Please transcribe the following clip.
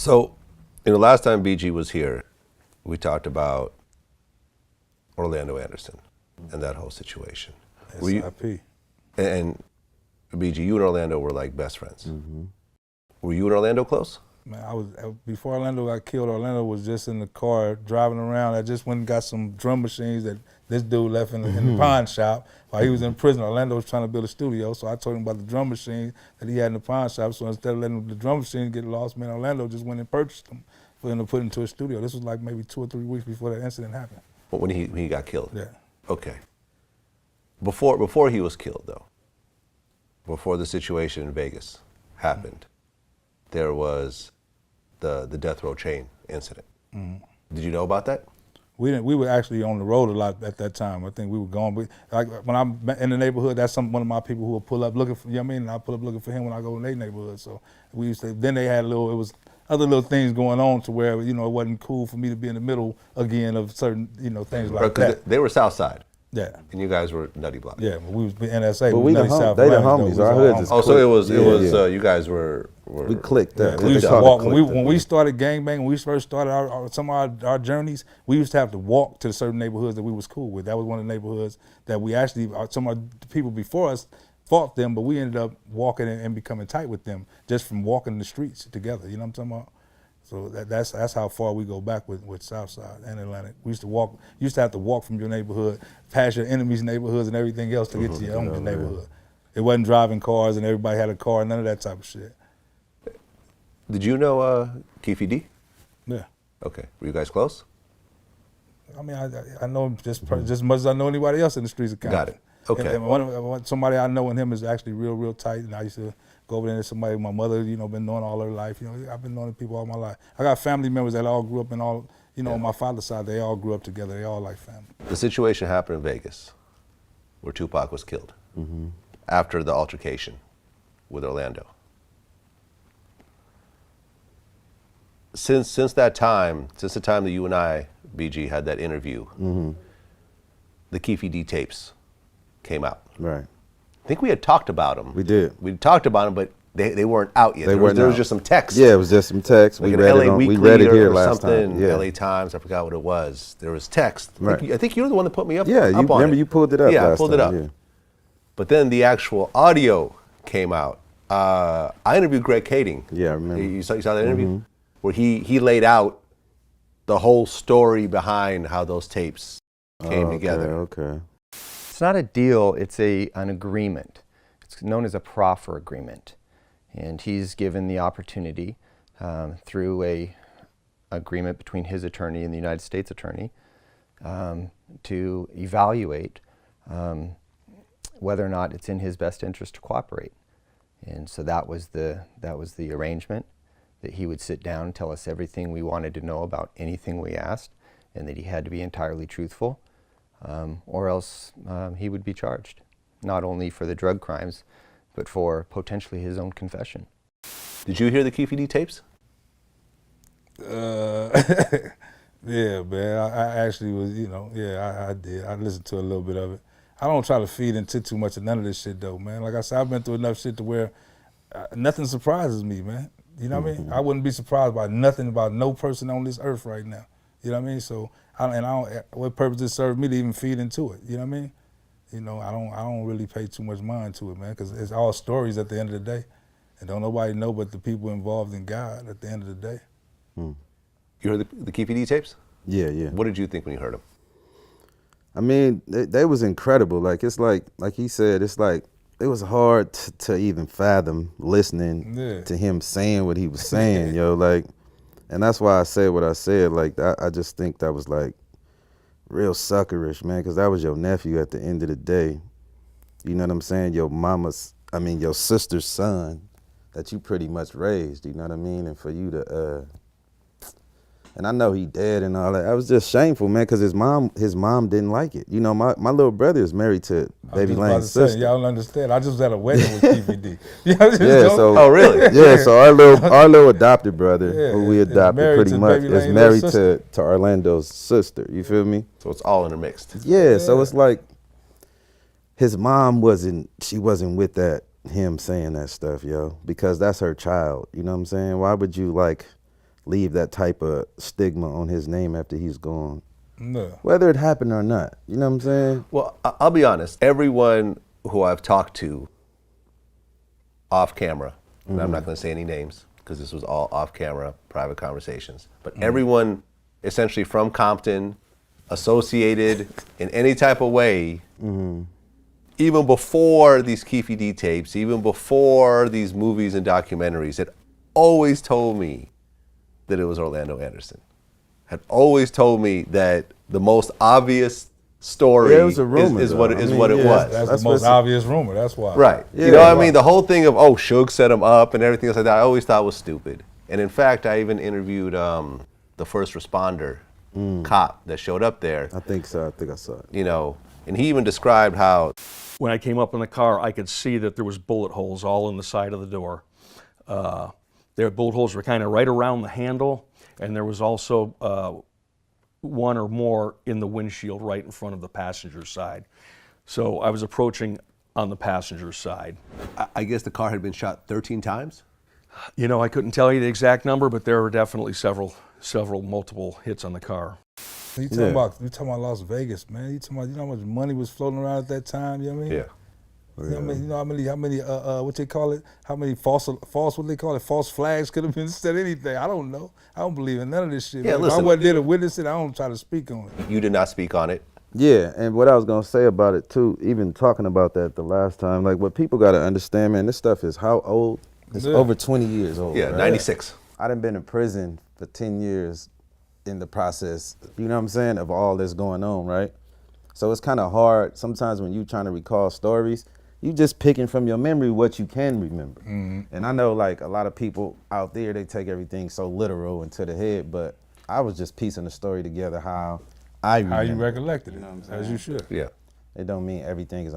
So, last time BG was here, we talked about Orlando Anderson and that whole situation. SIP. And BG, you and Orlando were like best friends. Were you and Orlando close? Man, before Orlando got killed, Orlando was just in the car driving around. I just went and got some drum machines that this dude left in the pawn shop while he was in prison. Orlando was trying to build a studio, so I told him about the drum machine that he had in the pawn shop. So instead of letting the drum machine get lost, man, Orlando just went and purchased them for him to put into a studio. This was like maybe 2 or 3 weeks before that incident happened. When he got killed? Yeah. Okay. Before he was killed, though, before the situation in Vegas happened, there was the death row chain incident. Did you know about that? We were actually on the road a lot at that time. I think we were going. Like when I'm in the neighborhood, that's one of my people who will pull up looking for. You know what I mean? And I pull up looking for him when I go in their neighborhood. So we used to. Then they had it was other little things going on to where it wasn't cool for me to be in the middle again of certain things like that. They were South Side. Yeah. And you guys were Nutty Block. Yeah, but we was NSA. But we the homies. Our hoods is Oh, so it was you guys were we clicked that. Yeah, we used to walk when we started gangbanging. When we first started some of our journeys, we used to have to walk to certain neighborhoods that we was cool with. That was one of the neighborhoods that we actually some of the people before us fought them, but we ended up walking and becoming tight with them just from walking the streets together. You know what I'm talking about? So that's how far we go back with Southside and Atlantic. We used to have to walk from your neighborhood, past your enemies' neighborhoods and everything else to get to your own neighborhood. It wasn't driving cars and everybody had a car, none of that type of shit. Did you know Keefe D? Yeah. Okay. Were you guys close? I mean, I know him just as much as I know anybody else in the streets of Compton. Got it. Okay. And somebody I know and him is actually real tight, and I used to go over there to somebody my mother, been knowing all her life. I've been knowing people all my life. I got family members that all grew up in all, on my father's side, they all grew up together. They all like family. The situation happened in Vegas where Tupac was killed after the altercation with Orlando. Since the time that you and I, BG, had that interview, the Keefe D tapes came out. Right. I think we had talked about them. We did. We talked about them, but they weren't out yet. There was just some text. Yeah, it was just some text. Like we read it here last time. Yeah. LA Times, I forgot what it was. There was text. Right. I think you were the one that put me up. Yeah, up on remember it. you pulled it up. Yeah, last I pulled it time, up. Yeah. But then the actual audio came out. I interviewed Greg Kading. Yeah, I remember. You saw that interview? Where he laid out the whole story behind how those tapes came together. Okay. It's not a deal, it's an agreement. It's known as a proffer agreement. And he's given the opportunity through a agreement between his attorney and the United States attorney to evaluate whether or not it's in his best interest to cooperate. And so that was the arrangement, that he would sit down and tell us everything we wanted to know about anything we asked, and that he had to be entirely truthful, or else he would be charged, not only for the drug crimes, but for potentially his own confession. Did you hear the Keefe D tapes? Yeah, man, I actually was, I did. I listened to a little bit of it. I don't try to feed into too much of none of this shit, though, man. Like I said, I've been through enough shit to where nothing surprises me, man. You know what I mean? I wouldn't be surprised by nothing about no person on this earth right now. You know what I mean? So, what purpose does it serve me to even feed into it? You know what I mean? I don't really pay too much mind to it, man, because it's all stories at the end of the day. And don't nobody know but the people involved in God at the end of the day. You heard the Keefe D tapes? Yeah. What did you think when you heard them? I mean, they was incredible. Like, it's like he said, it's like, it was hard to even fathom listening to him saying what he was saying, like, and that's why I said what I said. Like, I just think that was like real suckerish, man, because that was your nephew at the end of the day. You know what I'm saying? Your sister's son that you pretty much raised, you know what I mean? And for you to, and I know he dead and all that. I was just shameful, man, because his mom didn't like it. My little brother is married to Baby Lane's sister. Y'all don't understand. I just was at a wedding with Keefe D. Oh, really? Yeah, so our little adopted brother, who we adopted pretty much, is married to Orlando's sister. You feel me? So it's all intermixed. Yeah, so it's like his mom wasn't with him saying that stuff, because that's her child. You know what I'm saying? Why would you leave that type of stigma on his name after he's gone. No. Whether it happened or not, you know what I'm saying? Well, I'll be honest. Everyone who I've talked to off camera, and I'm not going to say any names because this was all off camera, private conversations, but everyone essentially from Compton, associated in any type of way, even before these Keefe D tapes, even before these movies and documentaries, had always told me that it was Orlando Anderson. Had always told me that the most obvious story Yeah, it was a rumor, is though. what I it mean, was. yeah, That's the most obvious rumor. That's why. Right. Yeah, you know what I mean? The whole thing of, oh, Suge set him up and everything else like that, I always thought was stupid. And in fact, I even interviewed the first responder cop that showed up there. I think so. I think I saw it. You know, and he even described how When I came up in the car, I could see that there was bullet holes all in the side of the door. Their bullet holes were kind of right around the handle, and there was also one or more in the windshield right in front of the passenger side. So I was approaching on the passenger side. I guess the car had been shot 13 times. You know, I couldn't tell you the exact number, but there were definitely multiple hits on the car. You talking about Las Vegas, man. You know how much money was floating around at that time, you know what I mean? Yeah. You know how many what they call it? How many false what they call it? False flags could have been said anything. I don't know. I don't believe in none of this shit. Yeah, man. listen. If I wasn't there to witness it, I don't try to speak on it. You did not speak on it. Yeah, and what I was gonna say about it too, even talking about that the last time, like what people gotta understand, man, this stuff is how old? It's over 20 years old. Yeah, right? 96. I done been in prison for 10 years in the process, you know what I'm saying, of all this going on, right? So it's kind of hard sometimes when you trying to recall stories, you just picking from your memory what you can remember. And I know like a lot of people out there, they take everything so literal and to the head, but I was just piecing the story together how I remember. How you recollected it, You know what I'm as saying? you should. Yeah. It don't mean everything is